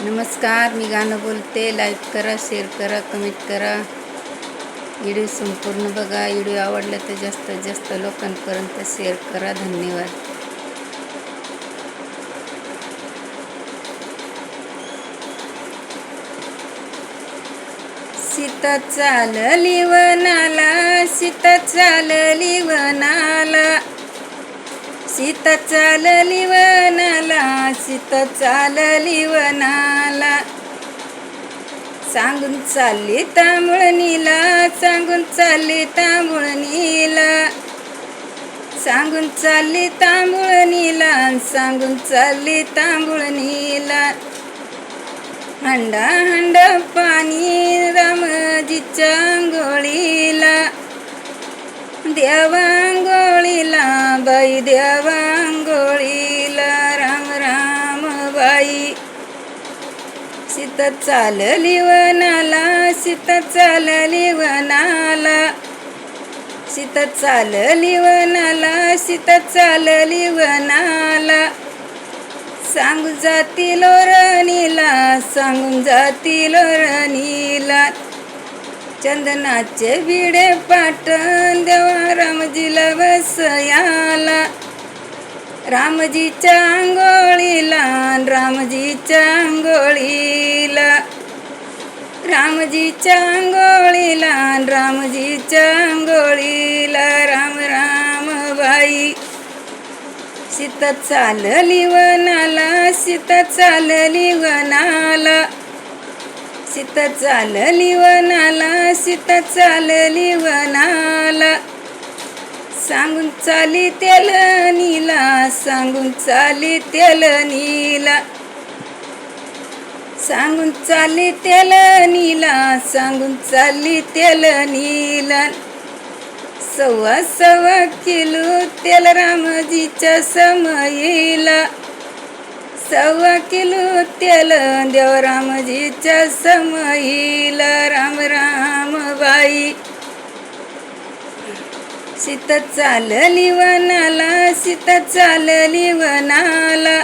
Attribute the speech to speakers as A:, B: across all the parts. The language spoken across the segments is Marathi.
A: नमस्कार, मी गाणं बोलते. लाईक करा, शेअर करा, कमेंट करा. व्हिडिओ संपूर्ण बघा. व्हिडिओ आवडला तर जास्तीत जास्त लोकांपर्यंत शेअर करा. धन्यवाद. सीता चालली वनाला, सीता चालली वनाला, सीता चालली वनाला, सीता चालली वनाला. सांगून चालली तांबळणीला, सांगून चालली तांबळणीला, सांगून चालली तांबळणीला, सांगून चालली तांबळणीला. हंडा हंडा पाणी रामजीच्या अंघोळीला, देवांगोळीला बाई, देवांगोळीला. राम राम बाई. सीता चालली वनाला, सीता चालली वनाला, सीता चालली वनाला, सीता चालली वनाला. सांगून जाती लोरणीला, सांगून जाती लोरणीला. चंदनाचे विडे पाटण देवा रामजीला वसयाला. रामजीच्या अंघोळीला, रामजीच्या अंघोळीला, रामजीच्या अंघोळीला, रामजीच्या अंघोळीला. राम राम बाई. सीता चालली वनाला, सीता चालली वनाला, सीता चालली वनाला, सीता चालली वनाला. सांगून चाली तेलनीला, सांगून चाली तेलनीला, सांगून चाली तेलनीला, सांगून चाली तेलनीला. सव्वा सव्वा किलो तेल रामजीच्या समईला, सव्वा किलो तेल देव रामजीच्या समईला. राम राम बाई. सीता चालली वनाला, सीता चालली वनाला,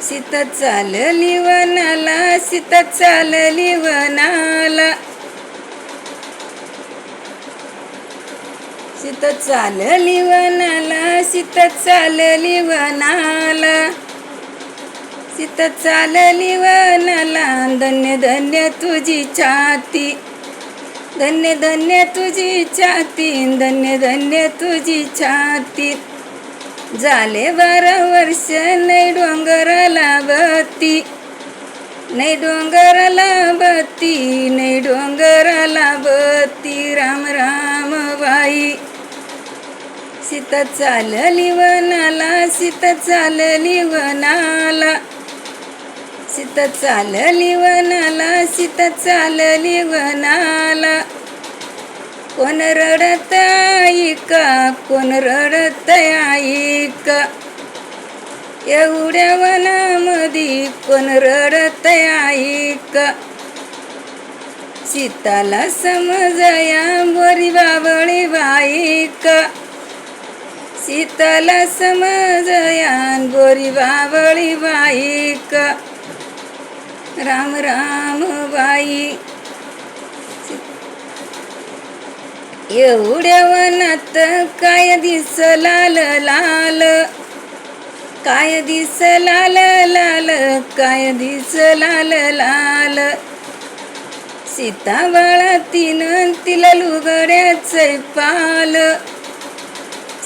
A: सीता चालली वनाला, सीता चालली वनाला. सीता चालली वनाला, सीता चालली वनाला, सीता चालली वनाला. धन्य धन्य तुझी छाती, धन्य धन्य तुझी छाती, धन्य धन्य तुझी छाती. झाले 12 वर्ष नाही डोंगराला बत्ती, नाही डोंगराला बत्ती, नाही डोंगराला बत्ती. राम राम बाई. सीता चालली वनाला, सीता चालली वनाला, सीता चालली वनाला, सीता चालली वनाला. कोण रडत ऐका, कोण रडत ऐका. एवढ्या वनामध्ये कोण रडत ऐका. सीताला समजया बोरी बाबळी बाईका, सीताला समजया बोरी बाबळी बाईका. राम राम बाई. एवढ्या वनात काय दिस लाल लाल, काय दिस लाल लाल, काय दिस लाल लाल. सीता बाळा तिला लुगड्याचे पाल,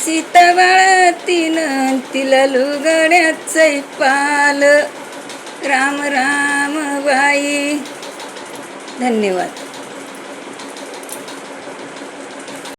A: सीता बाळा तिला लुगड्याचे पाल. राम राम बाई. धन्यवाद.